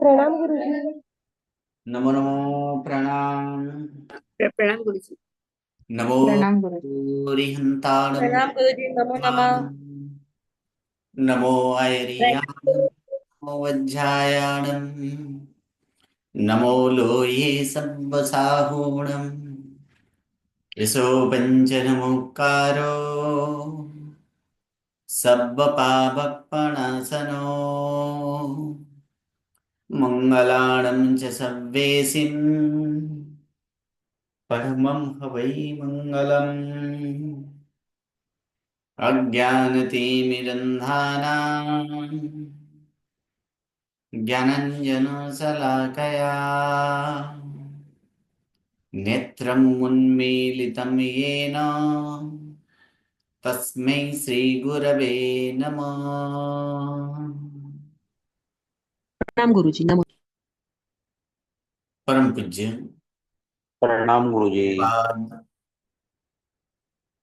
प्रणाम गुरुजी। नमो नमो प्रणाम। प्रणाम गुरुजी। नमो प्रणाम गुरु। रिहंताणम प्रणाम गुरुजी, नमो नमः। नमो ऐरियाणम नमो वज्रायाणम नमो लोये सब्बसाहूणम यशो पंचनमुक्कारो सब्बपापप्पणासनो मंगलाणं च सव्वेसिं परमं हवै मंगलम् अज्ञानतिमिरन्धानाम् ज्ञानञ्जनशलाकया नेत्रम् उन्मीलितं येन तस्मै श्रीगुरवे नमः। प्रणाम गुरुजी। नमो। परम पूज्य प्रणाम गुरुजी। बाद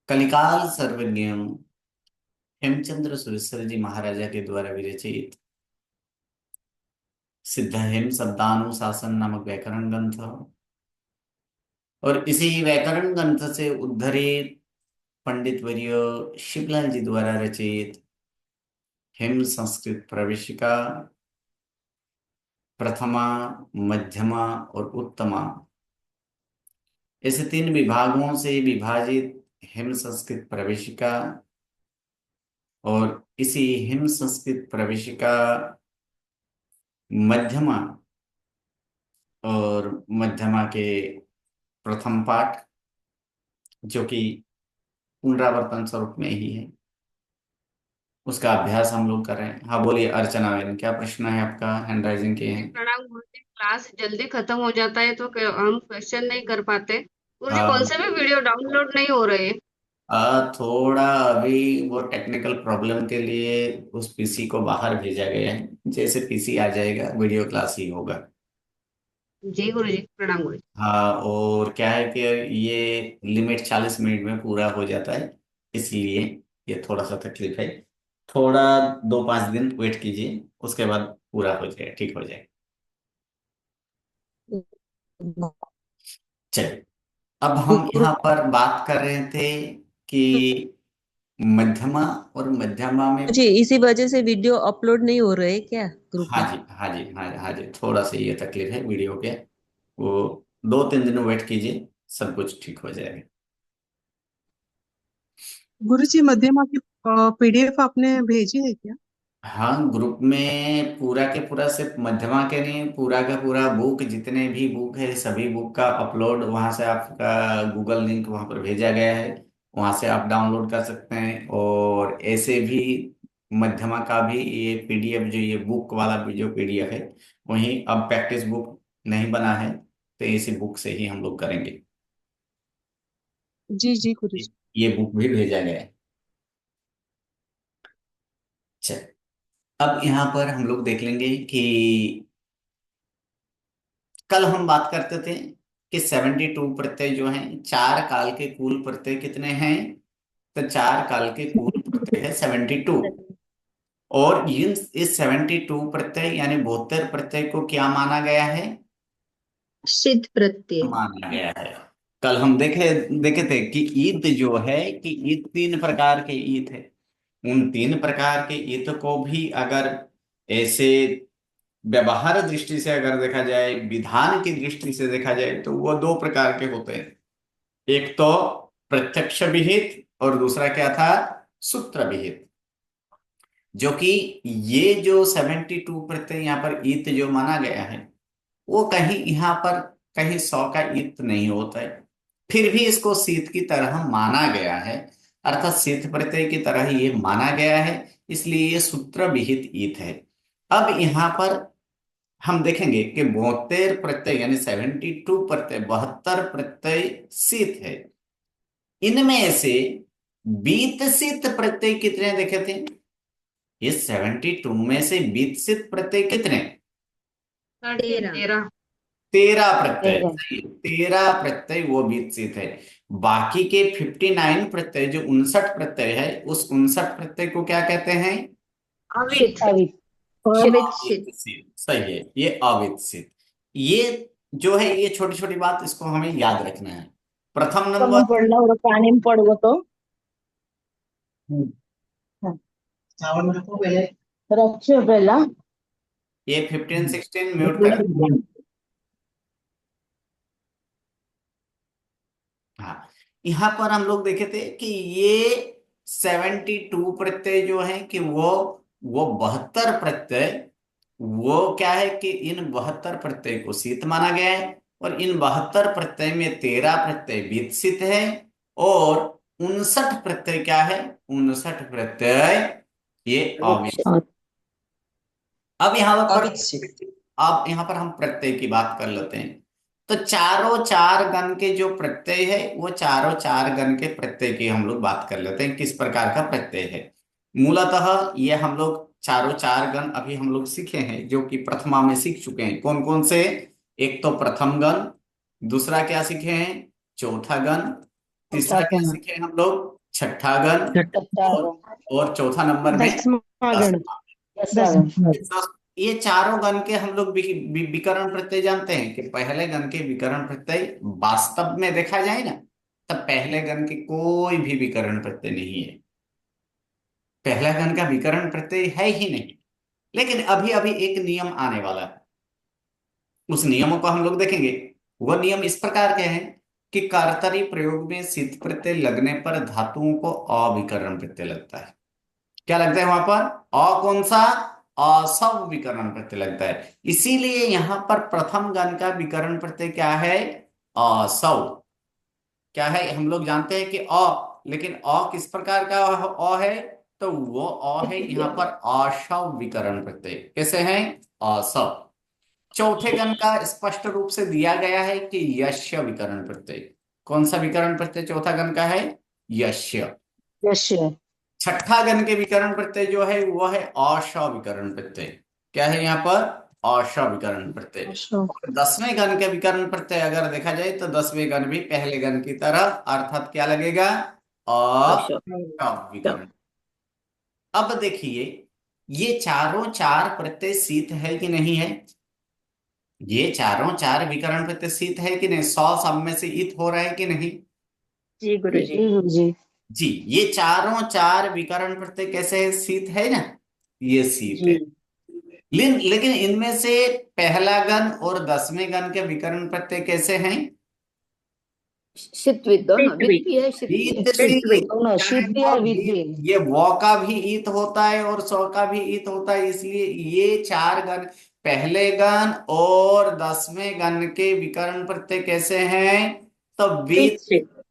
कलिकाल सर्वज्ञ हेमचंद्र सुरेश्वर जी महाराजा के द्वारा विरचित सिद्ध हेम शब्दानुशासन नामक व्याकरण ग्रंथ और इसी व्याकरण ग्रंथ से उद्धरित पंडित वर्य शिवलाल जी द्वारा रचित हेम संस्कृत प्रवेशिका प्रथमा, मध्यमा और उत्तमा, ऐसे तीन विभागों से विभाजित हेम संस्कृत प्रवेशिका और इसी हिम संस्कृत प्रवेशिका मध्यमा और मध्यमा के प्रथम पाठ जो कि पुनरावर्तन स्वरूप में ही है, उसका अभ्यास हम लोग कर रहे हैं। हाँ बोलिए अर्चना बहन, क्या प्रश्न है आपका? हैंड राइजिंग के हैं। प्रणाम गुरुजी। क्लास जल्दी खत्म हो जाता है तो हम क्वेश्चन नहीं कर पाते। गुरुजी कौन आ, से भी वीडियो डाउनलोड नहीं हो रहे हैं। थोड़ा अभी वो टेक्निकल प्रॉब्लम के लिए उस पीसी को बाहर भेजा गया है। जैसे पीसी आ जाएगा वीडियो क्लास ही होगा। जी गुरुजी, प्रणाम गुरुजी। हाँ, और क्या है कि ये लिमिट 40 मिनट में पूरा हो जाता है, इसलिए ये थोड़ा सा तकलीफ है। थोड़ा 2-5 दिन वेट कीजिए, उसके बाद पूरा हो जाए, ठीक हो जाए। चलिए, अब हम गुरु यहाँ पर बात कर रहे थे कि मध्यमा और मध्यमा में। जी, इसी वजह से वीडियो अपलोड नहीं हो रहे क्या ग्रुप हाँ में? जी, हाँ जी, हाँ हाँ जी, थोड़ा सा ये तकलीफ है वीडियो के। वो 2-3 दिन वेट कीजिए, सब कुछ ठीक हो जाएगा। गुरुजी, मध्यमा की पीडीएफ आपने भेजी है क्या? हाँ, ग्रुप में पूरा के पूरा सिर्फ मध्यमा के नहीं, पूरा का पूरा बुक, जितने भी बुक है सभी बुक का अपलोड वहां से आपका गूगल लिंक वहां पर भेजा गया है। वहां से आप डाउनलोड कर सकते हैं। और ऐसे भी मध्यमा का भी ये पीडीएफ, जो ये बुक वाला भी जो पीडीएफ है, वही अब प्रैक्टिस बुक नहीं बना है, तो इसी बुक से ही हम लोग करेंगे। जी जी गुरुजी। ये बुक भी भेजा गया है। चलिए, अब यहाँ पर हम लोग देख लेंगे कि कल हम बात करते थे कि 72 प्रत्यय जो हैं, चार काल के कुल प्रत्यय कितने हैं? तो चार काल के कुल प्रत्यय है 72। और इस 72 प्रत्यय यानी 72 प्रत्यय को क्या माना गया है? सिद्ध प्रत्यय। माना गया है। कल हम देखे देखे थे कि ईद जो है, कि ईद 3 प्रकार के ईद है। उन 3 प्रकार के ईद को भी अगर ऐसे व्यवहार दृष्टि से अगर देखा जाए, विधान की दृष्टि से देखा जाए, तो वो 2 प्रकार के होते हैं। एक तो प्रत्यक्ष विहित और दूसरा क्या था? सूत्र विहित। जो कि ये जो 72 प्रत्यय यहाँ पर ईत जो माना गया है, वो कहीं यहाँ पर कहीं 100 का ईत नहीं होता है। फिर भी इसको शीत की तरह माना गया है, अर्थात शीत प्रत्यय की तरह ये माना गया है, इसलिए ये सूत्र विहित ईत है। अब यहाँ पर हम देखेंगे कि 72 प्रत्यय यानी 72 प्रत्यय, 72 प्रत्यय शीत है। इनमें से बीत शीत प्रत्यय कितने देखे थे? ये 72 में से बीत शीत प्रत्यय कितने? 13। 13 प्रत्यय। तेरह। सही, 13 प्रत्यय वो बीत शीत है। बाकी के 59 प्रत्यय, जो 59 प्रत्यय है, उस 59 प्रत्यय को क्या कहते हैं? अवित। अवित। अविच्छिन्न। सही है, ये अविच्छिन्न। ये जो है, ये छोटी छोटी बात इसको हमें याद रखना है। प्रथम नंबर ये 15-16 म्यूट कर। हाँ, यहाँ पर हम लोग देखे थे कि ये 72 प्रत्यय जो है कि वो 72 प्रत्यय, वो क्या है कि इन 72 प्रत्यय को शीत माना गया है, और इन 72 प्रत्यय में 13 प्रत्यय वित्सित है, और 59 प्रत्यय क्या है, 59 प्रत्यय ये अविच्छिन्न। अब यहाँ पर हम प्रत्यय की बात कर लेते हैं। तो चारों चार गण के जो प्रत्यय है, वो चारों चार गण के प्रत्यय की हम लोग बात कर लेते हैं, किस प्रकार का प्रत्यय है। मूलतः ये हम लोग चारों चार गण अभी हम लोग सीखे हैं, जो कि प्रथमा में सीख चुके हैं। कौन कौन से? एक तो प्रथम गण, दूसरा क्या सीखे हैं, चौथा गण, तीसरा क्या सीखे हम लोग, छठा गण, और चौथा नंबर में दसमागण। दसवां। ये चारों गण के हम लोग विकर्ण प्रत्यय जानते हैं कि पहले गण के विकर्ण प्रत्यय वास्तव में देखा जाए ना, तब पहले गण के कोई भी विकर्ण प्रत्यय नहीं है, पहला गण का विकर्ण प्रत्यय है ही नहीं। लेकिन अभी अभी एक नियम आने वाला है, उस नियमों को हम लोग देखेंगे। वह नियम इस प्रकार के हैं कि कर्तरी प्रयोग में सिद्ध प्रत्यय लगने पर धातुओं को अविकर्ण प्रत्यय लगता है। क्या लगता है वहां पर? कौन सा? असव विकर्ण प्रत्यय लगता है। इसीलिए यहां पर प्रथम गण का विकर्ण प्रत्यय क्या है? असव। क्या है? हम लोग जानते हैं कि लेकिन किस प्रकार का है? तो वो है यहाँ पर अशव विकर्ण प्रत्यय। कैसे है? असव। चौथे गण का स्पष्ट रूप से दिया गया है कि यश्य विकर्ण प्रत्यय। कौन सा विकर्ण प्रत्यय चौथा गण का है? यश्य। छठा गण के विकर्ण प्रत्यय जो है वो है अश विकर्ण प्रत्यय। क्या है यहाँ पर? अश विकर्ण प्रत्यय। 10वें गण के विकर्ण प्रत्यय अगर देखा जाए तो 10वें गण भी पहले गण की तरह, अर्थात क्या लगेगा? अश विकर्ण। अब देखिए, ये चारों चार प्रत्यय शीत है कि नहीं है? ये चारों चार विकर्ण प्रत्यय शीत है कि नहीं? 100 सब में से इत हो रहा है कि नहीं? जी गुरुजी। जी, ये चारों चार विकर्ण प्रत्यय कैसे है? शीत है ना, ये शीत है। लेकिन इनमें से पहला गण और 10वें गण के विकर्ण प्रत्यय कैसे हैं? शीत विद दोनों, विद भी है, शीत भी है। ईत शीत। ये वो का भी ईत होता है और सौ का भी ईत होता है, इसलिए ये चार गण, पहले गण और 10वें गण के विकर्ण प्रत्यय कैसे हैं? तो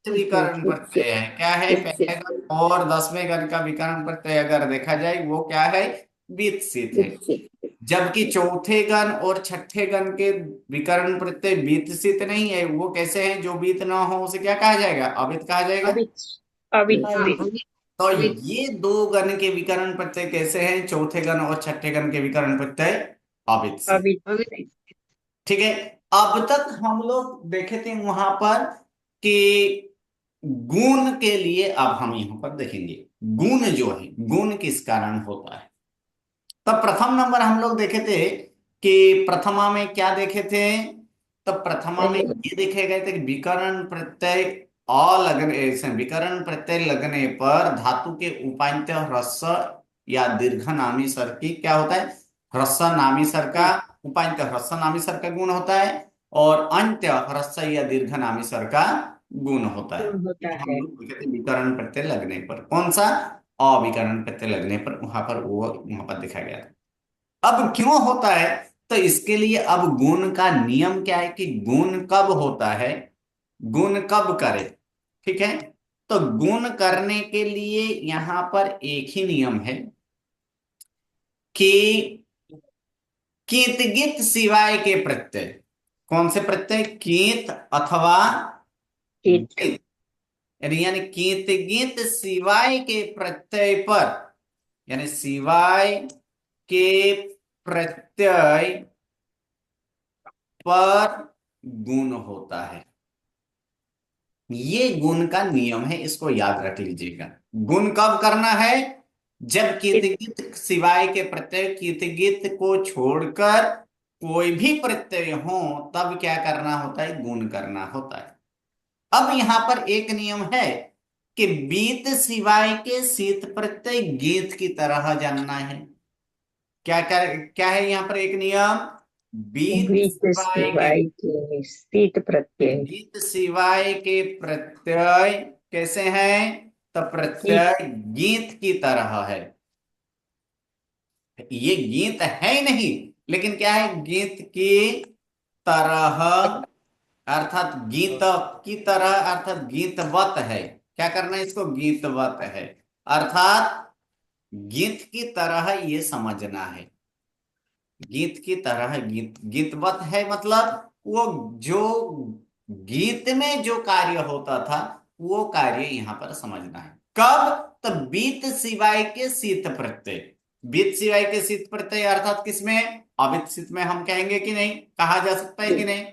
विकर्ण प्रत्यय है। क्या है? पहले गण और 10वें गण का विकर्ण प्रत्यय अगर देखा जाए वो क्या है? वित्सित है। जबकि चौथे गण और छठे गण के विकर्ण प्रत्यय वित्सित नहीं है। वो कैसे हैं? जो वित्त ना हो उसे क्या कहा जाएगा? अवित कहा जाएगा। तो ये दो गण के विकर्ण प्रत्यय कैसे हैं? चौथे गण और छठे गण के विकर्ण प्रत्यय अवित। ठीक है। अब तक हम लोग देखे थे वहां पर कि गुण के लिए, अब हम यहां पर देखेंगे गुण जो है, गुण किस कारण होता है। तब प्रथम नंबर हम लोग देखे थे कि प्रथमा में क्या देखे थे? तब प्रथमा में ये देखे गए थे कि विकर्ण प्रत्यय विकर्ण प्रत्यय लगने पर धातु के उपांत्य ह्रस्व या दीर्घ नामी स्वर की क्या होता है? ह्रस्व नामी स्वर का, उपांत्य ह्रस्व नामी स्वर का गुण होता है, और अंत्य ह्रस्व या दीर्घ नामी स्वर का गुण होता है। हम लोग देखे थे विकर्ण प्रत्यय लगने पर। कौन सा? अविकर्ण प्रत्यय लगने पर वहां पर दिखा गया था। अब क्यों होता है? तो इसके लिए अब गुण का नियम क्या है कि गुण कब होता है, गुण कब करे। ठीक है। तो गुण करने के लिए यहां पर एक ही नियम है कि कीत गीत सिवाय के प्रत्यय। कौन से प्रत्यय? कीत अथवा गीत। यानी कीत गीत सिवाय के प्रत्यय पर, यानी सिवाय के प्रत्यय पर गुण होता है। ये गुण का नियम है, इसको याद रख लीजिएगा। गुण कब करना है? जब कित गित सिवाय के प्रत्यय कित गित को छोड़कर कोई भी प्रत्यय हो तब क्या करना होता है, गुण करना होता है। अब यहां पर एक नियम है कि बीत सिवाय के शीत प्रत्यय गीत की तरह जानना है। क्या है यहां पर एक नियम, बीत बीत सिवाय के सिवाय के शीत प्रत्यय बीत सिवाय के प्रत्यय कैसे हैं, तो की प्रत्यय गीत की तरह है। ये गीत है ही नहीं, लेकिन क्या है, गीत की तरह, अर्थात गीत की तरह अर्थात गीतवत है। क्या करना है इसको, गीतवत है, अर्थात गीत की तरह ये समझना है। गीत की तरह गीतवत है मतलब वो जो गीत में जो कार्य होता था वो कार्य यहां पर समझना है। कब, तो बीत सिवाय के शीत प्रत्यय, बीत सिवाय के शीत प्रत्यय अर्थात किसमें, अवित शीत में हम कहेंगे कि नहीं, कहा जा सकता है कि नहीं।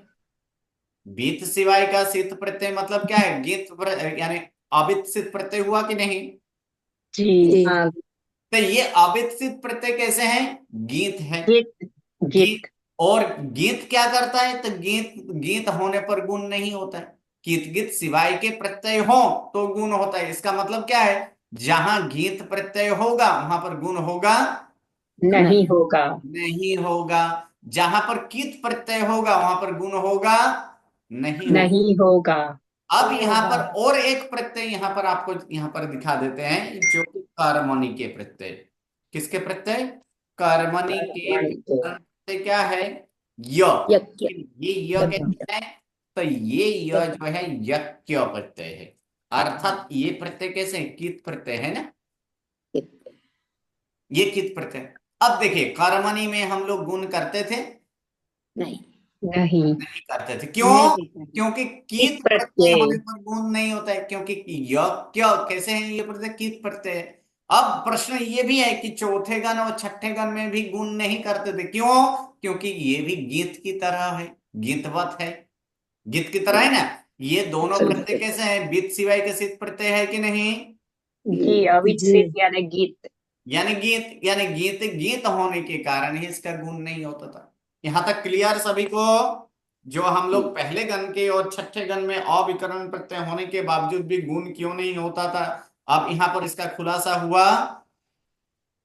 बीत सिवाय का शीत प्रत्यय मतलब क्या है, यानी अवित शीत प्रत्यय हुआ कि नहीं। जी हाँ, तो ये अवित शीत प्रत्यय कैसे हैं, गीत है। गीत गीत, गीत और गीत क्या करता है, तो गीत गीत होने पर गुण नहीं होता है। गीत गीत सिवाय के प्रत्यय हो तो गुण होता है। इसका मतलब क्या है, जहां गीत प्रत्यय होगा वहां पर गुण होगा नहीं होगा नहीं होगा, जहां पर कित प्रत्यय होगा वहां पर गुण होगा नहीं होगा। नहीं होगा अब यहाँ पर और एक प्रत्यय यहां पर आपको यहां पर दिखा देते हैं, जो कि कर्मणि के प्रत्यय। किसके प्रत्यय, कर्मणि के कर्मणि के प्रत्यय क्या है, य। यज्ञ ये य कैसे है, तो ये य जो है यज्ञ प्रत्यय है। अर्थात ये प्रत्यय कैसे है, कित प्रत्यय है ना, ये कित प्रत्यय। अब देखिए कर्मणि में हम लोग गुण करते थे, नहीं नहीं नहीं करते थे, क्यों, नहीं क्योंकि कीट कीट प्रत्यय प्रत्यय होने पर गुण नहीं होता है, क्योंकि यज्ञ कैसे है, ये प्रत्यय कीट प्रत्यय है। अब प्रश्न ये भी है कि चौथे गण और छठे गण में भी गुण नहीं करते थे, क्यों, क्योंकि ये भी गीत की तरह है, गीतवत है, गीत की तरह है ना। ये दोनों प्रत्यय कैसे हैं, बीत सिवाय के सिद्ध प्रत्यय है कि नहीं, जी अविच्छेद यानी गीत यानी गीत गीत होने के कारण ही इसका गुण नहीं होता था। यहां तक क्लियर सभी को। जो हम लोग पहले गण के और छठे गण में अविकरण प्रत्यय होने के बावजूद भी गुण क्यों नहीं होता था, अब यहाँ पर इसका खुलासा हुआ।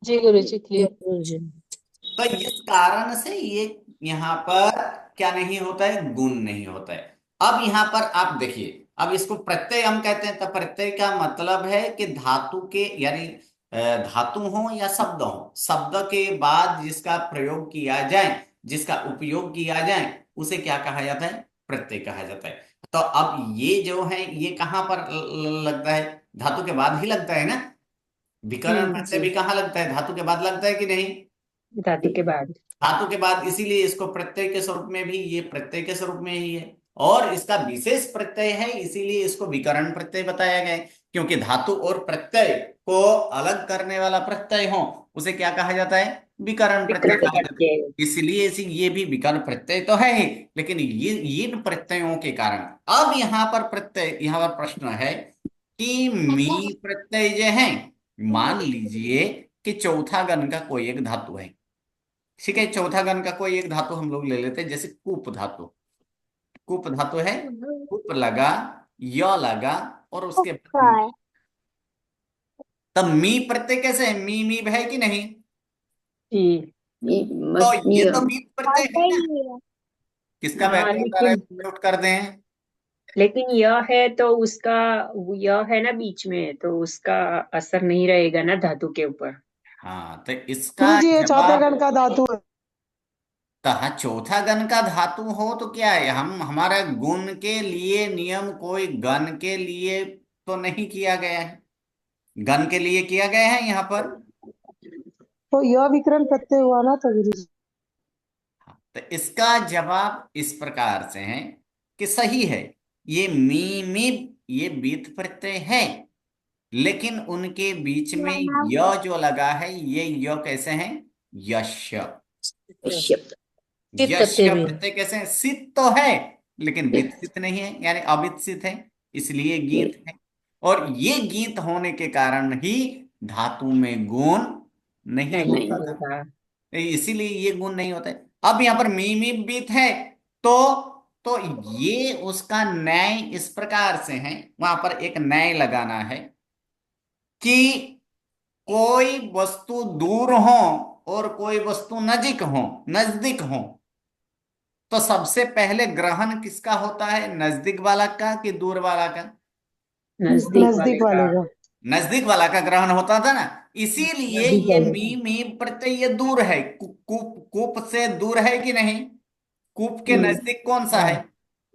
जी गुरु जी, क्लियर। जी तो इस कारण से ये यहाँ पर क्या नहीं होता है, गुण नहीं होता है। अब यहाँ पर आप देखिए, अब इसको प्रत्यय हम कहते हैं, तो प्रत्यय का मतलब है कि धातु के यानी धातु हो या शब्द हो, शब्द के बाद जिसका प्रयोग किया जाए, जिसका उपयोग किया जाए, उसे क्या कहा जाता है, प्रत्यय कहा जाता है। तो अब ये जो है ये कहाँ पर लगता है, धातु के बाद ही लगता है ना। विकर्ण प्रत्यय भी कहाँ लगता है, धातु के बाद लगता है कि नहीं, धातु के बाद धातु के बाद, इसीलिए इसको प्रत्यय के स्वरूप में भी, ये प्रत्यय के स्वरूप में ही है, और इसका विशेष प्रत्यय है, इसीलिए इसको विकर्ण प्रत्यय बताया गया है। क्योंकि धातु और प्रत्यय को अलग करने वाला प्रत्यय हो उसे क्या कहा जाता है, विकर्ण प्रत्यय विकृत कहा जाता है। प्रत्यय इसलिए ये भी विकर्ण प्रत्यय तो है ही, लेकिन ये इन प्रत्ययों के कारण, अब यहाँ पर प्रत्यय, यहाँ पर प्रश्न है कि मी प्रत्यय जो है, मान लीजिए कि चौथा गण का कोई एक धातु है, ठीक है, चौथा गण का कोई एक धातु हम लोग ले लेते हैं, जैसे कूप धातु, कूप धातु है, कूप लगा, य लगा, और उसके बाद तब मी प्रत्यय कैसे है, मी मी है कि नहीं, जी तो ये मध्य तो मी प्रत्यय है ना। किसका हाँ बैकग्राउंड आ रहा है, लेकिन म्यूट कर दें। यह है तो उसका यह है ना बीच में तो उसका असर नहीं रहेगा ना धातु के ऊपर हाँ, तो इसका गुरु जी ये चौथे जवाब, गण का धातु है तो हाँ, चौथा गण का धातु हो तो क्या है, हम हमारा गुण के लिए नियम कोई गण के लिए तो नहीं किया गया है, गण के लिए किया गया है यहाँ पर। तो यह विकरण प्रत्यय हुआ ना तो गुरु जी तो इसका जवाब इस प्रकार से है कि सही है, ये मी मी ये बीत प्रत्यय है, लेकिन उनके बीच में य जो लगा है, ये य कैसे है, यश, चित्त यश प्रत्यय भी है। प्रत्यय कैसे है, सित तो है लेकिन वित्सित नहीं है, यानी अवित्सित है, इसलिए गीत है। और ये गीत होने के कारण ही धातु में गुण नहीं नहीं होता था, होता। इसीलिए ये गुण नहीं होता है। अब यहाँ पर मीमी बीत है, तो तो ये उसका न्याय इस प्रकार से है, वहां पर एक न्याय लगाना है कि कोई वस्तु दूर हो और कोई वस्तु नजदीक हो, तो सबसे पहले ग्रहण किसका होता है, नजदीक वाला का कि दूर वाला का? नजदीक वाले नजदीक का। वाले का। नजदीक वाला का ग्रहण होता था ना। इसीलिए नजदीक ये वाले मी में प्रत्यय ये दूर है, कूप से दूर है कि नहीं? कूप के हम्म, नजदीक कौन सा है,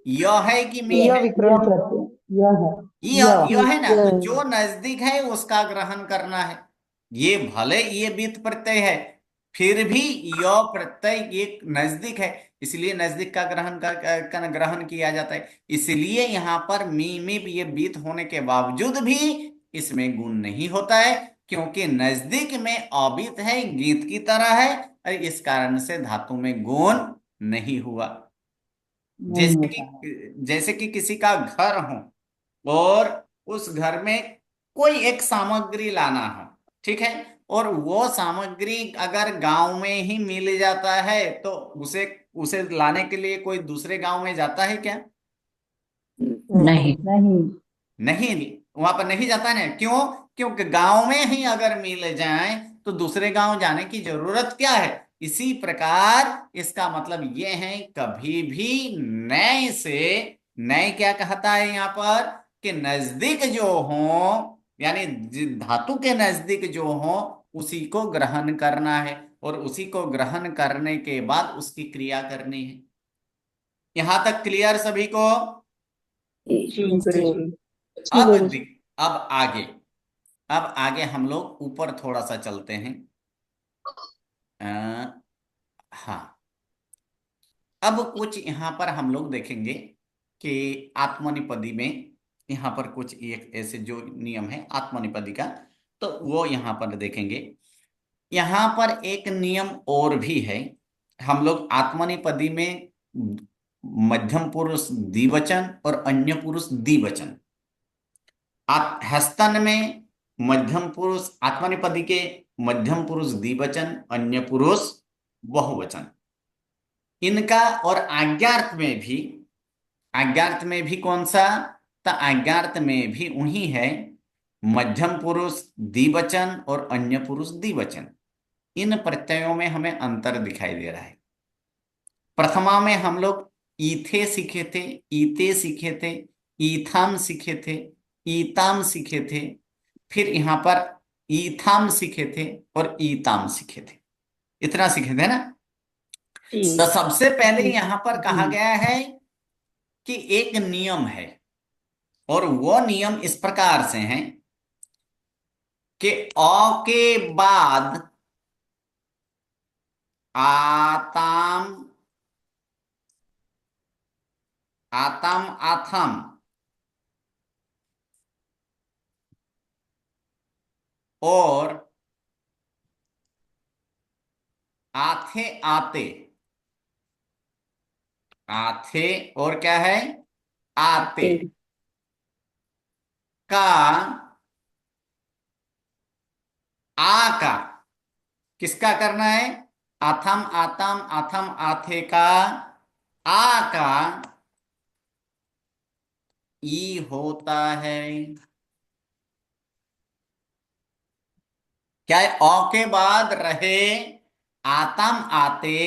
य है कि मी यह है? विकरण प्रत्यय यह है। य है ना, तो यह जो नजदीक है उसका ग्रहण करना है। ये भले ये बीत प्रत्यय है, फिर भी य प्रत्यय ये नजदीक है, इसलिए नजदीक का ग्रहण किया जाता है। इसलिए यहाँ पर मी में भी ये बीत होने के बावजूद भी इसमें गुण नहीं होता है, क्योंकि नजदीक में अबीत है, गीत की तरह है, और इस कारण से धातु में गुण नहीं हुआ। जैसे कि किसी का घर हो और उस घर में कोई एक सामग्री लाना हो, ठीक है, और वो सामग्री अगर गांव में ही मिल जाता है, तो उसे उसे लाने के लिए कोई दूसरे गांव में जाता है क्या? नहीं। नहीं। नहीं, वहां पर नहीं जाता है ना, क्यों? क्योंकि गांव में ही अगर मिल जाए तो दूसरे गांव जाने की जरूरत क्या है। इसी प्रकार इसका मतलब यह है, कभी भी नए से, नए क्या कहता है यहाँ पर, कि नजदीक जो हो, यानी धातु के नजदीक जो हो उसी को ग्रहण करना है, और उसी को ग्रहण करने के बाद उसकी क्रिया करनी है। यहां तक क्लियर सभी को? जी गुरुजी। अब अब आगे, अब आगे हम लोग ऊपर थोड़ा सा चलते हैं। हाँ, अब कुछ यहाँ पर हम लोग देखेंगे कि आत्मनिपदी में यहाँ पर कुछ एक ऐसे जो नियम है आत्मनिपदी का, तो वो यहाँ पर देखेंगे। यहाँ पर एक नियम और भी है। हम लोग आत्मनिपदी में मध्यम पुरुष द्विवचन और अन्य पुरुष द्विवचन, हस्तन में मध्यम पुरुष आत्मनेपदी के मध्यम पुरुष द्विवचन, अन्य पुरुष बहुवचन, इनका, और आज्ञार्थ में भी कौन सा, तो आज्ञार्थ में भी उन्हीं है, मध्यम पुरुष द्विवचन और अन्य पुरुष द्विवचन। इन प्रत्ययों में हमें अंतर दिखाई दे रहा है। प्रथमा में हम लोग ईथे सीखे थे, ईते सीखे थे, ईथाम सीखे थे, ईताम सीखे थे, फिर यहां पर ईथाम सीखे थे और ईताम सीखे थे। इतना सीखे थे ना। जी। तो सबसे पहले यहां पर कहा गया है कि एक नियम है, और वो नियम इस प्रकार से है कि अ के बाद आताम, आताम आथम और आथे आते, आथे और क्या है, आते का, आ का किसका करना है, आथम आतम आथम आथे का, आ का ई होता है। क्या है, औ के बाद रहे आतम आते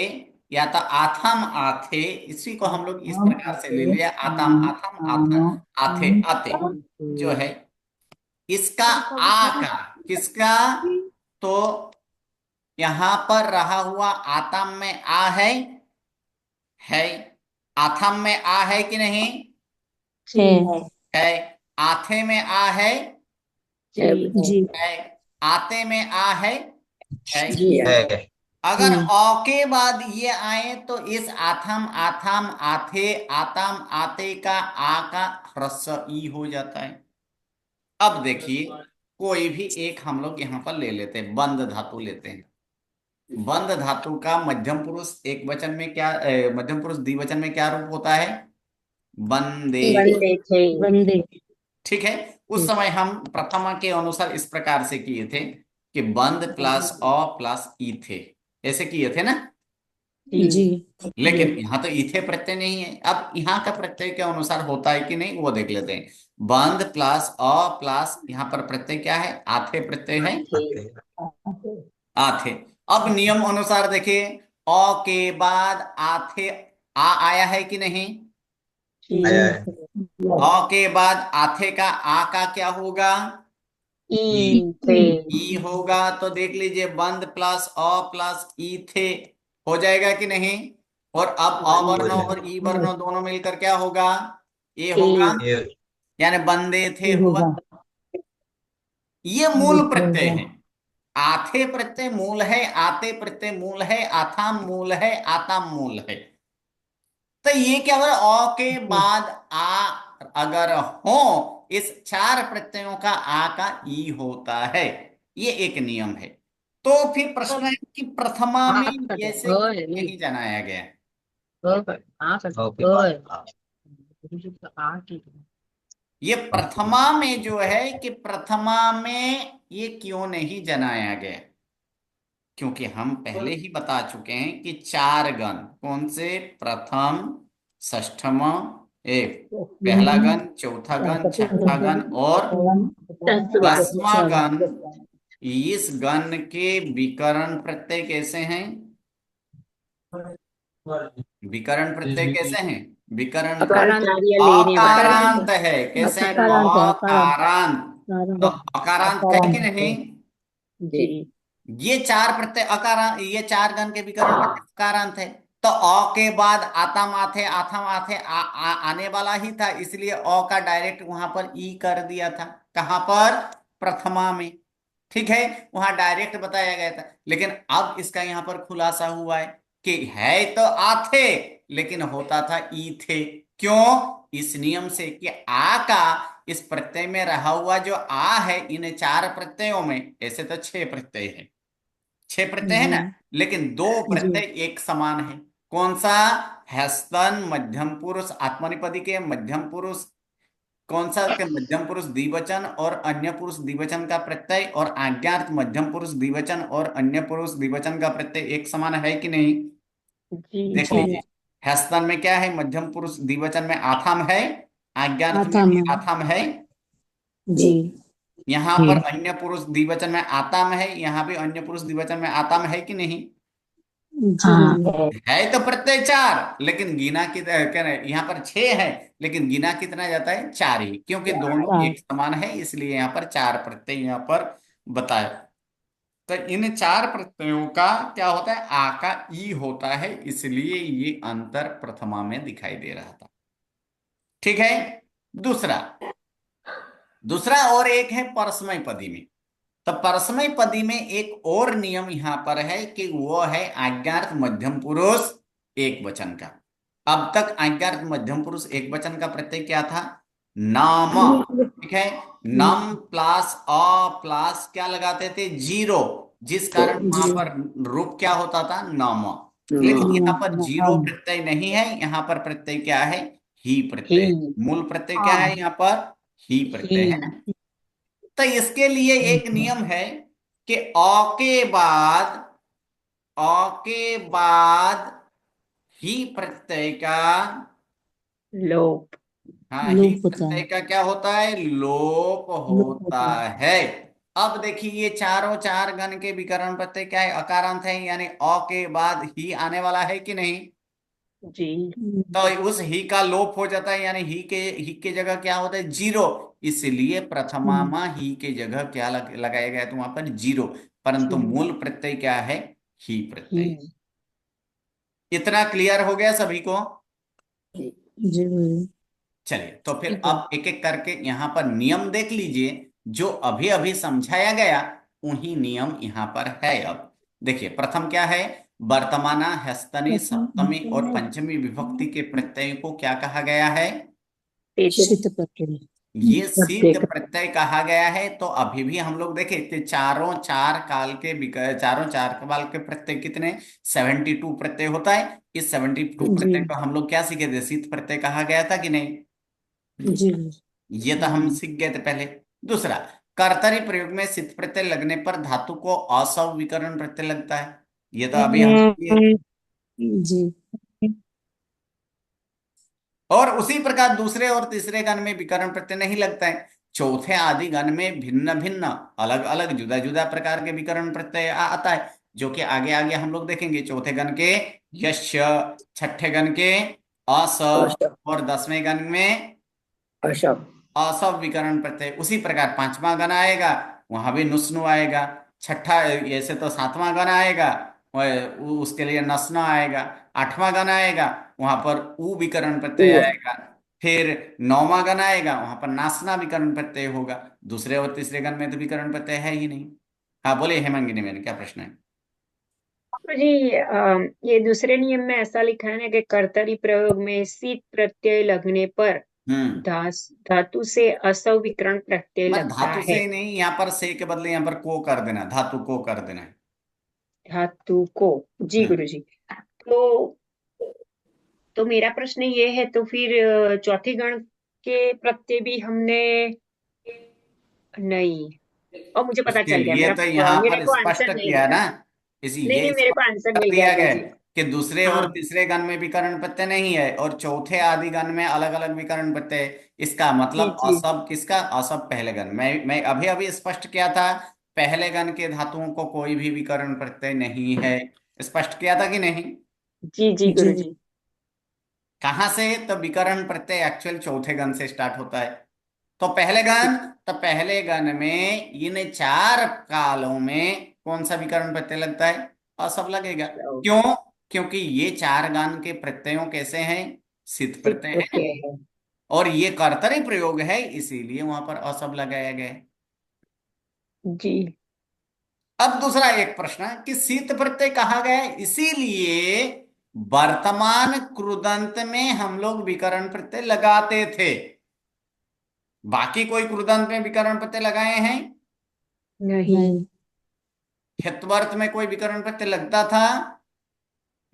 या तो आथम आथे, इसी को हम लोग इस प्रकार से ले लिया, आतम आथम आथे आते जो है, इसका आ का, किसका, तो यहां पर रहा हुआ आतम में आ है, आथम में आ है कि नहीं, है, आथे में आ है जी। है, आते में आ है। जी। अगर औ के बाद ये आए तो इस आथम आथम आथे आतम आते का आ का ह्रस्व ई हो जाता है। अब देखिए, कोई भी एक हम लोग यहां पर ले लेते हैं, बंद धातु लेते हैं। बंद धातु का मध्यम पुरुष एक वचन में क्या, मध्यम पुरुष द्विवचन में क्या रूप होता है, बंदे। बंदे थे। बंदे। ठीक है, उस समय हम प्रथमा के अनुसार इस प्रकार से किए थे कि बंद प्लस अ प्लस ई थे, ऐसे किए थे ना। जी। लेकिन यहाँ तो इथे प्रत्यय नहीं है। अब यहाँ का प्रत्यय के अनुसार होता है कि नहीं वो देख लेते हैं। बंद प्लस अ प्लस यहाँ पर प्रत्यय क्या है, आथे प्रत्यय है, आथे। अब नियम अनुसार देखिए, अ के बाद आथे आ आया है कि नहीं। आया है। अ के बाद आथे का आ का क्या होगा, ई थे। ई होगा। तो देख लीजिए बंद प्लस अ प्लस ई थे हो जाएगा कि नहीं। और अब अ हो वर्ण जाएगा। और ई वर्ण दोनों मिलकर क्या होगा, ए ए होगा, ये यानी बंदे थे हुआ। ये मूल प्रत्यय है। आथे प्रत्यय मूल है, आते प्रत्यय मूल है, आथाम मूल है, आताम मूल है। तो ये क्या हुआ, अ के बाद आ अगर हो, इस चार प्रत्ययों का आ का ई होता है, ये एक नियम है। तो फिर प्रश्न है कि प्रथमा में ऐसे क्यों नहीं जनाया गया। ओके। ये प्रथमा में जो है कि प्रथमा में ये क्यों नहीं जनाया गया, क्योंकि हम पहले ही बता चुके हैं कि चार गण कौन से, प्रथम, षष्ठम, एक पहला गण, चौथा गण, छठा गण और दसवां गण। इस गण के विकर्ण प्रत्यय कैसे हैं, विकर्ण प्रत्यय कैसे हैं, विकर्ण प्रत्यय अकारांत या लेने वाला है। अकारांत है, कैसे हैं? अकारांत। तो अकारांत है कि नहीं। जी ये चार प्रत्यय अकारांत, ये चार गण के विकर्ण प्रत्यय अकारांत है। तो अ के बाद आता माथे आथा माथे आने वाला ही था, इसलिए अ का डायरेक्ट वहां पर ई कर दिया था। कहां पर, प्रथमा में। ठीक है, वहां डायरेक्ट बताया गया था। लेकिन अब इसका यहां पर खुलासा हुआ है कि है तो आथे लेकिन होता था ई थे। क्यों, इस नियम से कि आ का इस प्रत्यय में रहा हुआ जो आ है, इन चार प्रत्ययों में, ऐसे तो छह प्रत्यय है, छह प्रत्यय है ना, लेकिन दो प्रत्यय एक समान है। कौन सा, हस्तन मध्यम पुरुष आत्मनिपदी के मध्यम पुरुष, कौन सा के मध्यम पुरुष द्विवचन और अन्य पुरुष द्विवचन का प्रत्यय, और आज्ञार्थ मध्यम पुरुष द्विवचन और अन्य पुरुष द्विवचन का प्रत्यय एक समान है कि नहीं। जी देख जी लीजिए, हस्तन में क्या है, मध्यम पुरुष द्विवचन में आथाम है, आज्ञार्थ में भी आथाम है, जी। यहाँ पर अन्य पुरुष द्विवचन में आताम है, यहाँ भी अन्य पुरुष द्विवचन में आताम है कि नहीं। है तो प्रत्यय चार, लेकिन गिना कि क्या है, यहाँ पर छह है लेकिन गिना कितना जाता है, चार ही, क्योंकि दोनों एक समान है, इसलिए यहाँ पर चार प्रत्यय यहाँ पर बताया। तो इन चार प्रत्ययों का क्या होता है, आ का ई होता है, इसलिए ये अंतर प्रथमा में दिखाई दे रहा था। ठीक है। दूसरा दूसरा और एक है परस्मय पदी में। तो परस्मय पदी में एक और नियम यहां पर है कि वो है आज्ञार्थ मध्यम पुरुष एक वचन का। अब तक आज्ञार्थ मध्यम पुरुष एक वचन का प्रत्यय क्या था, नाम। ठीक है, नम प्लस अ प्लस क्या लगाते थे, जीरो, जिस कारण वहां पर रूप क्या होता था, नम। लेकिन यहाँ पर जीरो प्रत्यय नहीं है, यहाँ पर प्रत्यय क्या है, ही ही प्रत्यय। मूल प्रत्यय क्या है यहाँ पर, ही प्रत्यय है ना। ही तो इसके लिए एक नियम है कि अ के बाद ही प्रत्यय का, लोप। हाँ, ही प्रत्यय का क्या होता है, लोप होता है। अब देखिए ये चारों चार गण के विकर्ण प्रत्यय क्या है, अकारांत है, यानी अ के बाद ही आने वाला है कि नहीं। जी तो उस ही का लोप हो जाता है, यानी ही के जगह क्या होता है, जीरो। इसलिए प्रथमा ही के जगह क्या लगाया गया, तो वहां पर जीरो, परंतु मूल प्रत्यय क्या है, ही प्रत्यय। ही इतना क्लियर हो गया सभी को। जी। चलिए, तो फिर अब एक एक करके यहां पर नियम देख लीजिए, जो अभी अभी समझाया गया उन्हीं नियम यहां पर है। अब देखिए, प्रथम क्या है, वर्तमाना हस्तनी सप्तमी और पंचमी विभक्ति के प्रत्यय को क्या कहा गया है, शीत प्रत्यय। ये सिद्ध प्रत्यय कहा गया है। तो अभी भी हम लोग देखें कि चारों चार काल के प्रत्यय कितने, 72 प्रत्यय होता है। इस 72 प्रत्यय को हम लोग क्या सीखे थे, सिद्ध प्रत्यय कहा गया था कि नहीं। जी। ये तो हम सीख गए थे पहले। दूसरा, कर्तरी प्रयोग में सित प्रत्यय लगने पर धातु को असव विकरण प्रत्यय लगता है। ये तो अभी हम जी। और उसी प्रकार दूसरे और तीसरे गण में विकरण प्रत्यय नहीं लगता है। चौथे आदि गण में भिन्न भिन्न अलग अलग जुदा जुदा प्रकार के विकरण प्रत्यय आता है, जो कि आगे आगे हम लोग देखेंगे। चौथे गण के यश्य, छठे गण के असव, और 10वें गण में अशब। असव विकरण प्रत्यय। उसी प्रकार पांचवा गण आएगा, वहां भी नुस्नु आएगा। छठा, ऐसे तो सातवां गण आएगा, उसके लिए नस्ना आएगा। आठवां गण आएगा, वहां पर उ विकरण प्रत्यय आएगा। फिर नौवां गण आएगा, वहां पर नासना विकरण प्रत्यय होगा। दूसरे और तीसरे गण में तो विकरण प्रत्यय है ही नहीं। हाँ बोले हेमंगिनी, मैंने क्या प्रश्न है? जी, ये दूसरे नियम में ऐसा लिखा है ना कि कर्तरी प्रयोग में सित प्रत्यय लगने पर धातु से असव विकरण प्रत्यय बस लगता धातु से है। ही नहीं, यहाँ पर से के बदले यहाँ पर को कर देना, धातु को कर देना है। धातु को। जी गुरु जी। तो मेरा प्रश्न ये है, तो फिर चौथे गण के प्रत्यय भी हमने नहीं। और मुझे पता उसके चल गया, लिए तो यहाँ मेरे पर को स्पष्ट आंसर मिल किया गया। ना, इसी नहीं ये नहीं, मेरे को स्पष्ट आंसर कर मिल गया दिया गुरु गया जी। कि दूसरे और हाँ। तीसरे गण में विकर्ण प्रत्यय नहीं है, और चौथे आदि गण में अलग अलग विकर्ण प्रत्यय है। इसका जी मतलब जी असब किसका? असब पहले गण। मैं अभी अभी स्पष्ट किया था, पहले गण के धातुओं को कोई भी विकर्ण प्रत्यय नहीं है। स्पष्ट किया था कि नहीं? जी जी गुरु जी। कहां से? तो विकर्ण प्रत्यय एक्चुअल चौथे गण से स्टार्ट होता है। तो पहले गण, तो पहले गण में इन चार कालों में कौन सा विकर्ण प्रत्यय लगता है? असब लगेगा। क्यों? क्योंकि ये चार गण के प्रत्ययों कैसे हैं? सिद्ध सित प्रत्यय हैं, प्रत्यय है। और ये कर्तरी प्रयोग है, इसीलिए वहां पर असब लगाया गया है। जी अब दूसरा एक प्रश्न कि शीत प्रत्यय कहा गया है, इसीलिए वर्तमान कृदंत में हम लोग विकर्ण प्रत्यय लगाते थे। बाकी कोई कृदंत में विकर्ण प्रत्यय लगाए हैं? नहीं। हितवर्त में कोई विकर्ण प्रत्यय लगता था?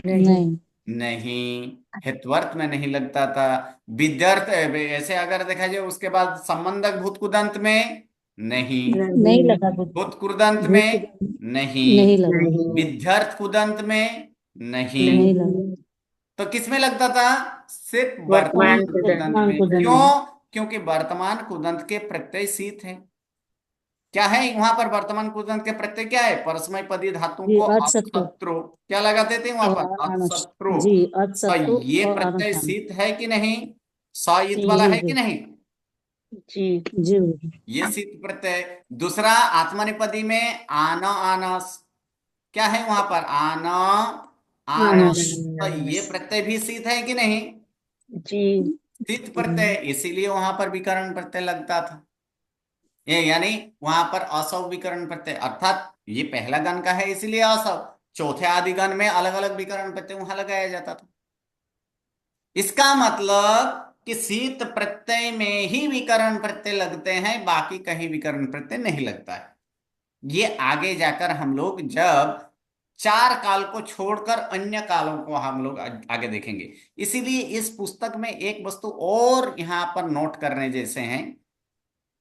नहीं। नहीं, हितवर्त में नहीं लगता था। विद्यार्थ ऐसे अगर देखा जाए, उसके बाद संबंधक भूतकुदंत में नहीं, नहीं लगा भूतकुदंत में नहीं, नहीं लगा। नहीं। विद्यार्थ कुदंत में नहीं। नहीं नहीं। लगा। तो किस में लगता था? सिर्फ वर्तमान वर्तमान कृदंत। कुदंत में। क्यों? क्योंकि वर्तमान कुदंत के प्रत्यय शीत है। क्या है वहां पर? वर्तमान कुदंत के प्रत्यय क्या है? परस्मै पदी धातु जी को अतसत्व अतसत्रो क्या लगाते थे वहां पर? और आनस। अतसत्रो। जी तो अतसत्व ये और प्रत्यय आनस। शीत है कि नहीं? सईत जी वाला जी है कि जी नहीं? जी जी ये शीत प्रत्यय। दूसरा, आत्मनेपदी में आन आनस, क्या है वहां पर? आन आनस। आनस। तो ये प्रत्यय भी शीत है कि नहीं? जी शीत प्रत्यय, इसीलिए वहां पर विकर्ण प्रत्यय लगता था। ये यानी वहां पर असव विकर्ण प्रत्यय, अर्थात ये पहला गण का है इसलिए असव। चौथे आदि गण में अलग अलग विकर्ण प्रत्यय वहां लगाया जाता था। इसका मतलब कि शीत प्रत्यय में ही विकर्ण प्रत्यय लगते हैं, बाकी कहीं विकर्ण प्रत्यय नहीं लगता है। ये आगे जाकर हम लोग जब चार काल को छोड़कर अन्य कालों को हम लोग आगे देखेंगे। इसीलिए इस पुस्तक में एक वस्तु और यहां पर नोट करने जैसे हैं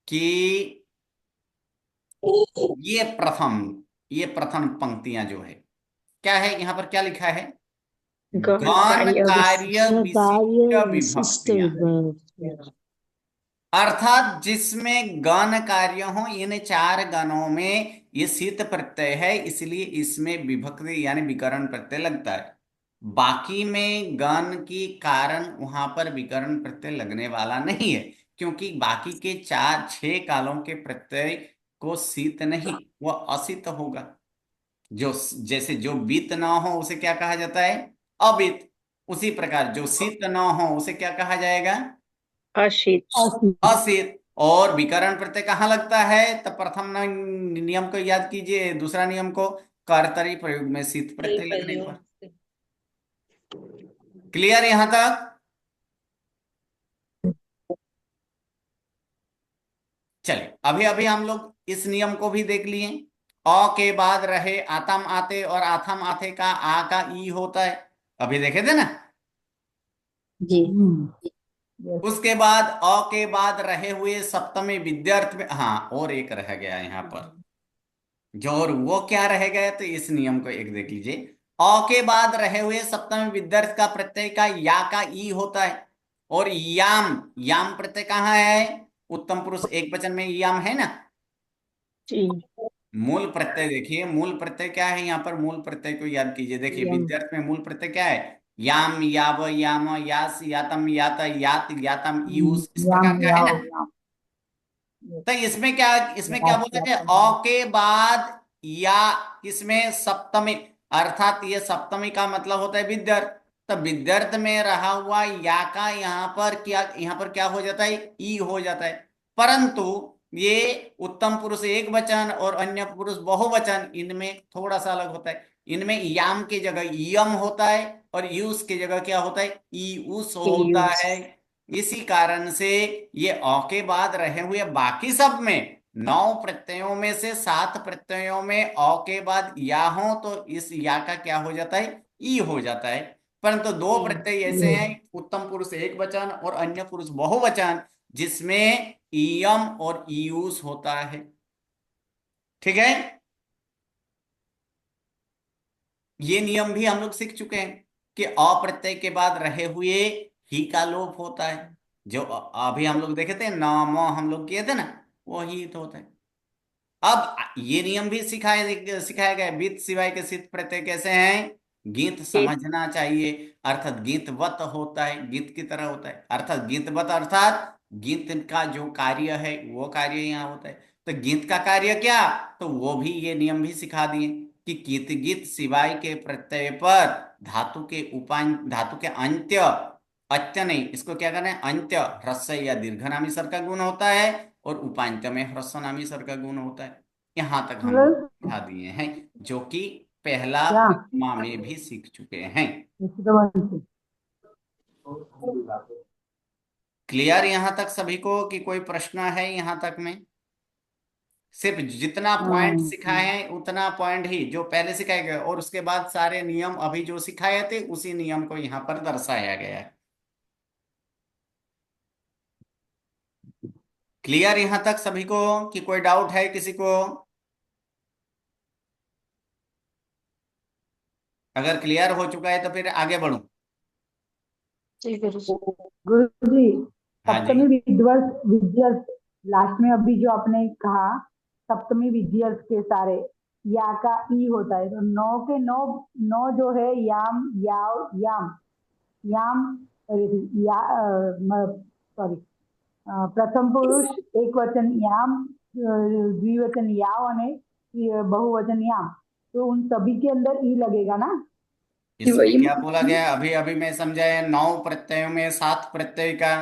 कि ये प्रथम पंक्तियां जो है, क्या है यहाँ पर? क्या लिखा है? गौण गण कार्य कार्य कार्य विशिष्ट विशिष्ट विभक्तियां, विभक्ति। अर्थात जिसमें गण कार्य हो, इन चार गणों में ये शीत प्रत्यय है, इसलिए इसमें विभक्ति यानी विकर्ण प्रत्यय लगता है। बाकी में गण की कारण वहां पर विकर्ण प्रत्यय लगने वाला नहीं है, क्योंकि बाकी के चार छह कालों के प्रत्यय को शीत नहीं, वह असित होगा। जो जैसे जो बीत ना हो उसे क्या कहा जाता है? अबित। उसी प्रकार जो शीत ना हो उसे क्या कहा जाएगा? अशित। असित। और विकर्ण प्रत्यय कहाँ लगता है? तो प्रथम नियम को याद कीजिए, दूसरा नियम को, कर्तरी प्रयोग में शीत प्रत्यय लगने पर। क्लियर यहां तक? चलिए, अभी अभी हम लोग इस नियम को भी देख लिए। अ के बाद रहे आतम आते, और आथम आते का आ का ई होता है। अभी देखे थे ना? जी उसके बाद अ के बाद रहे हुए सप्तमी विद्यार्थ में, हाँ और एक रह गया यहाँ पर जो, और वो क्या रह गया, तो इस नियम को एक देख लीजिए। अ के बाद रहे हुए सप्तमी विद्यार्थ का प्रत्यय का या का ई होता है, और याम, याम प्रत्यय कहाँ है, उत्तम पुरुष एक वचन में याम है ना। जी। मूल प्रत्यय देखिए, मूल प्रत्यय क्या है यहाँ पर, मूल प्रत्यय को याद कीजिए। देखिए यम। विद्यार्थ में मूल प्रत्यय क्या है, याम, याव, याम, यास, यातम, यात, यात, यातम, ईउस, इस प्रकार का है ना। तो इसमें क्या बोला है, अ के बाद या, इसमें सप्तमी, अर्थात ये सप्तमी का मतलब होता है विद्यार्थ। तो विद्यार्थ में रहा हुआ या का यहाँ पर क्या हो जाता है, ई हो जाता है। परंतु ये उत्तम पुरुष एक वचन और अन्य पुरुष बहुवचन, इनमें थोड़ा सा अलग होता है। इनमें याम की जगह यम होता है, और यूस की जगह क्या होता है, ईउस होता यूज। है। इसी कारण से ये अ के बाद रहे हुए बाकी सब में 9 प्रत्ययों में से 7 प्रत्ययों में अ के बाद या हो तो इस या का क्या हो जाता है, ई हो जाता है। परंतु दो ई। प्रत्यय ऐसे हैं, उत्तम पुरुष एक वचन और अन्य पुरुष बहुवचन, जिसमें ईयम और ईयूस होता है। ठीक है, ये नियम भी हम लोग सीख चुके हैं कि अ प्रत्यय के बाद रहे हुए ही का लोप होता है। जो अभी हम लोग देखे थे, न म हम लोग किए थे ना, वो ही तो होता है। अब ये नियम भी सिखाया गया, बीत सिवाय के सिद्ध प्रत्यय कैसे हैं, गीत एक। समझना चाहिए, अर्थात गीतवत होता है, गीत की तरह होता है, अर्थात गीतवत अर्थात गीत का जो कार्य है वो कार्य यहाँ होता है। तो गीत का कार्य क्या, तो वो भी ये नियम भी सिखा दिए कि गीत गीत सिवाय के प्रत्यय पर धातु के अंत्य, अत्य नहीं, इसको क्या करना है, अंत्य ह्रस्व या दीर्घनामी स्वर का गुण होता है, और उपांत्य में ह्रस्वनामी स्वर का गुण होता है। यहां तक हम लोग समझा दिए हैं, जो कि पहला प्रथमा में भी सीख चुके हैं। क्लियर यहां तक सभी को, कि कोई प्रश्न है यहां तक में। सिर्फ जितना पॉइंट सिखाए हैं उतना पॉइंट ही जो पहले सिखाए गए, और उसके बाद सारे नियम अभी जो सिखाए थे उसी नियम को यहाँ पर दर्शाया गया है। क्लियर यहां तक सभी को, कि कोई डाउट है किसी को। अगर क्लियर हो चुका है तो फिर आगे बढ़ूं। जी गुरुजी। गुरुजी, हाँ जी। सप्तमी विद्वर्ष विद्यर्थ, लास्ट में अभी जो आपने कहा सप्तमी विद्यर्थ के सारे या का ई होता है, तो नौ के नौ, नौ जो है याम, याव, याम, याम, या सॉरी, प्रथम पुरुष एक वचन याम, द्विवचन याव અને बहुवचन याम, तो उन सभी के अंदर ई लगेगा ना। इसमें क्या बोला गया, अभी अभी मैं समझाया, 9 प्रत्ययों में 7 प्रत्यय का,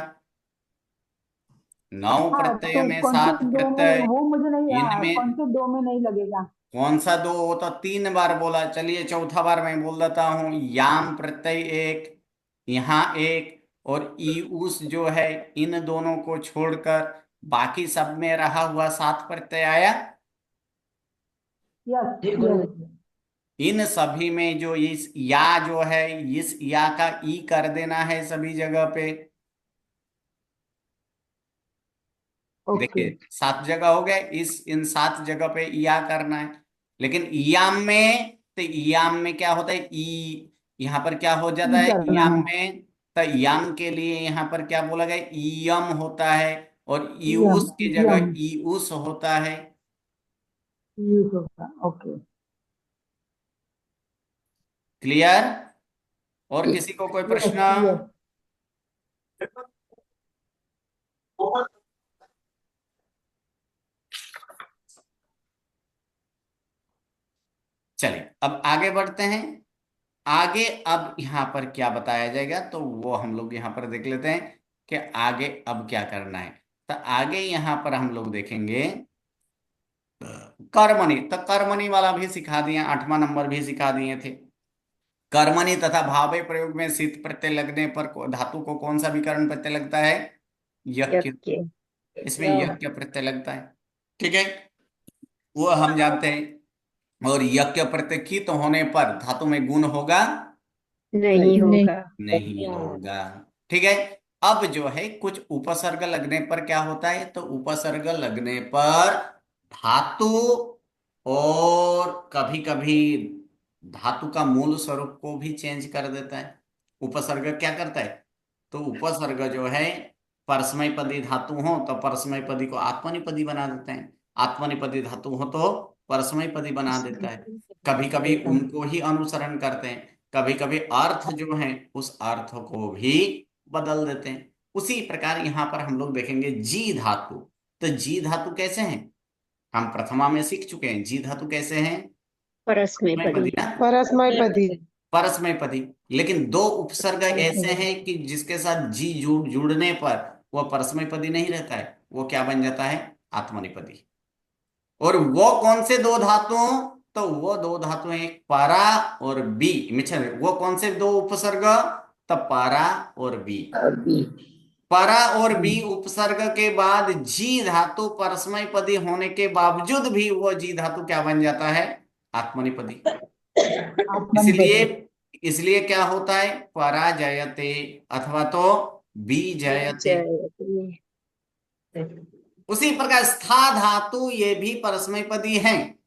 9 हाँ, प्रत्यय तो में कौन से 7 दो में, प्रत्यय, वो मुझे नहीं, हाँ, कौन इनमें से दो में नहीं लगेगा। कौन सा दो, वो तो 3 बार बोला, चलिए चौथा बार मैं बोल देता हूं। याम प्रत्यय एक, यहाँ एक, और ई उस जो है, इन दोनों को छोड़कर बाकी सब में रहा हुआ 7 प्रत्यय आया। Yes yes. इन सभी में जो इस या जो है, इस या का ई कर देना है सभी जगह पे। ओके। देखिए 7 जगह हो गए, इन 7 जगह पे या करना है। लेकिन ईयाम में, तो ईयाम में क्या होता है, ई, यहाँ पर क्या हो जाता ई है करना ईयाम है। में, तो ईयाम के लिए यहाँ पर क्या बोला गया, ईयम होता है, और यम ईउस की जगह यम ईउस होता है। यूज होगा। ओके। क्लियर, और किसी को कोई यस प्रश्न। यस। चलिए अब आगे बढ़ते हैं। आगे अब यहाँ पर क्या बताया जाएगा, तो वो हम लोग यहाँ पर देख लेते हैं कि आगे अब क्या करना है। तो आगे यहाँ पर हम लोग देखेंगे कर्मणि, तो कर्मणि वाला भी सिखा दिया, 8वां नंबर भी सिखा दिए थे। कर्मणि तथा भावे प्रयोग में सित प्रत्यय लगने पर धातु को कौन सा विकर्ण प्रत्यय लगता है, यज्ञ। यज्ञ। इसमें यज्ञ प्रत्यय लगता है। ठीक है, वो हम जानते हैं। और यज्ञ प्रत्यय कित होने पर धातु में गुण होगा, नहीं होगा। नहीं होगा। ठीक है, अब जो है कुछ उपसर्ग लगने पर क्या होता है, तो उपसर्ग लगने पर धातु और कभी कभी धातु का मूल स्वरूप को भी चेंज कर देता है। उपसर्ग क्या करता है, तो उपसर्ग जो है परस्मैपदी धातु हो तो परस्मैपदी को आत्मनेपदी बना देते हैं, आत्मनेपदी धातु हो तो परस्मैपदी बना देता है। कभी कभी उनको ही अनुसरण करते हैं, कभी कभी अर्थ जो है उस अर्थ को भी बदल देते हैं। उसी प्रकार यहाँ पर हम लोग देखेंगे जी धातु। तो जी धातु कैसे हैं, हम प्रथमा में सीख चुके हैं। जी धातु कैसे हैं, परस्मैपदी। ना, परस्मैपदी। परस्मैपदी। लेकिन दो उपसर्ग ऐसे हैं कि जिसके साथ जी जुड़ने पर वह परस्मैपदी नहीं रहता है, वो क्या बन जाता है, आत्मनेपदी। और वो कौन से दो धातुओं, तो वो दो धातु हैं पारा और बी। मिच्छर वो कौन से दो उपसर्ग, तो पारा और बी। पारा और बी उपसर्ग के बाद जी धातु परस्मैपदी होने के बावजूद भी वो जी धातु क्या बन जाता है, आत्मनेपदी। इसलिए इसलिए क्या होता है, परा जयते अथवा तो बी जयते। उसी प्रकार स्था धातु ये भी परस्मैपदी हैं,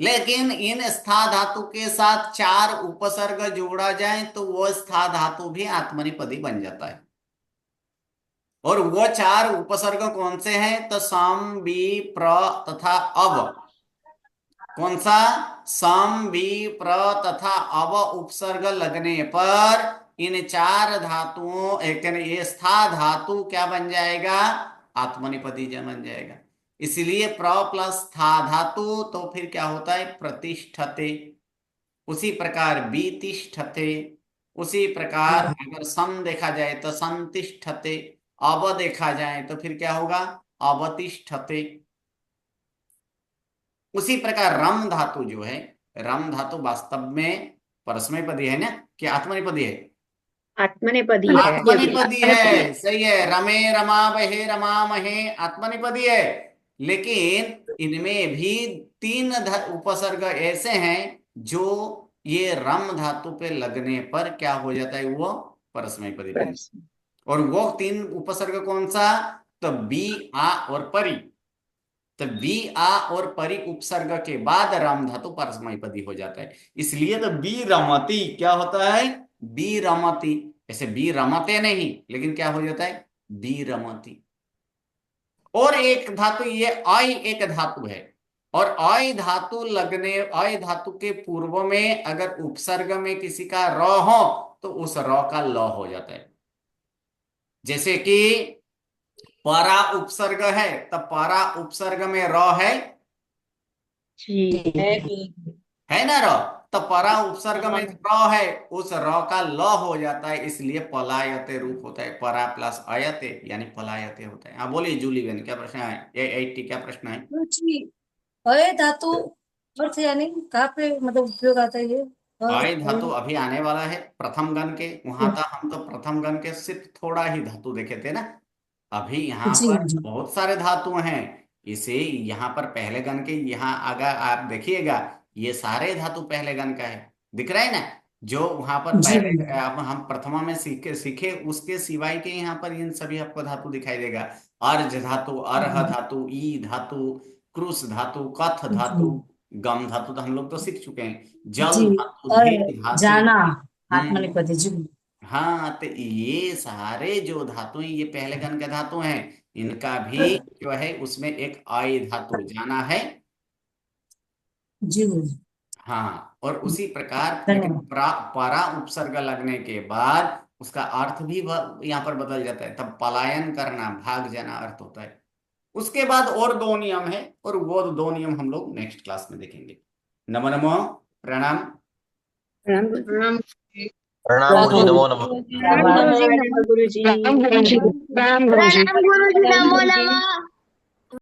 लेकिन इन स्था धातु के साथ चार उपसर्ग जोड़ा जाए तो वो स्था धातु भी आत्मनेपदी बन जाता है। और वो चार उपसर्ग कौन से हैं, तो सम बी प्र तथा अव। कौन सा, सम बी प्र तथा अव उपसर्ग लगने पर इन चार धातुओं ये स्था धातु क्या बन जाएगा, आत्मनेपदी बन जाएगा। इसलिए प्र प्लस स्था धातु तो फिर क्या होता है, प्रतिष्ठते। उसी प्रकार बी तिष्ठते। उसी प्रकार अगर सम देखा जाए तो संतिष्ठते, अव देखा जाए तो फिर क्या होगा, अवतिष्ठते। उसी प्रकार रम धातु जो है, रम धातु वास्तव में परस्मैपदी है ना, कि आत्मनेपदी है, आत्मनेपदी है। आत्मनेपदी है, सही है। रमे रमावहे रमामहे आत्मनेपदी है। लेकिन इनमें भी तीन उपसर्ग ऐसे हैं जो ये रम धातु पे लगने पर क्या हो जाता है, वो परस्मैपदी बन जाता है। और वो तीन उपसर्ग कौन सा, तो बी आ और परी। तो बी आ और परी उपसर्ग के बाद रम धातु परस्मैपदी हो जाता है। इसलिए तो बी रमती क्या होता है, बी रमती। ऐसे बी रमते नहीं, लेकिन क्या हो जाता है, बी रमती। और एक धातु ये आई एक धातु है, और आई धातु लगने, आई धातु के पूर्व में अगर उपसर्ग में किसी का र हो तो उस र का ल हो जाता है। जैसे कि परा उपसर्ग है, तब परा उपसर्ग में र है, है ना र, तो परा उपसर्ग में र है, उस र का ल हो जाता है। इसलिए पलायते रूप होता है, परा प्लस अयते यानी पलायते होता है। हाँ बोलिए जूली बहन, क्या प्रश्न है, 80 क्या प्रश्न है। अय धातु अर्थ यानी कहाँ पे मतलब उपयोग आता है ये, अय धातु अभी आने वाला है प्रथम गण के, वहां तक हम तो प्रथम गण के सिर्फ थोड़ा ही धातु देखे थे ना। अभी यहाँ पर बहुत सारे धातु हैं। इसे यहाँ पर पहले गण के, यहाँ अगर आप देखिएगा ये सारे धातु पहले गण का है, दिख रहा है ना। जो वहां पर पहले हम प्रथमा में सीखे उसके सिवाय के यहाँ पर इन सभी आपको धातु दिखाई देगा। अर्ज धातु, अर्ह धातु, ई धातु, क्रुश धातु, कथ धातु, गम धातु तो हम लोग तो सीख चुके हैं। जल धातु, धेनु धातु, जाना आत्मनेपदी जी। हाँ, तो ये सारे जो धातु हैं ये पहले गण के धातु हैं। इनका भी जो है उसमें एक आय धातु जाना है जी। हाँ, और उसी प्रकार लेकिन परा उपसर्ग लगने के बाद उसका अर्थ भी यहाँ पर बदल जाता है। तब पलायन करना, भाग जाना अर्थ होता है। उसके बाद और दो नियम है, और वो दो नियम हम लोग नेक्स्ट क्लास में देखेंगे। नमो नमो, प्रणाम। प्रणाम प्रणाम गुरुजी, नमो नमः। गुरुजी। गुरुजी, नमो नमः।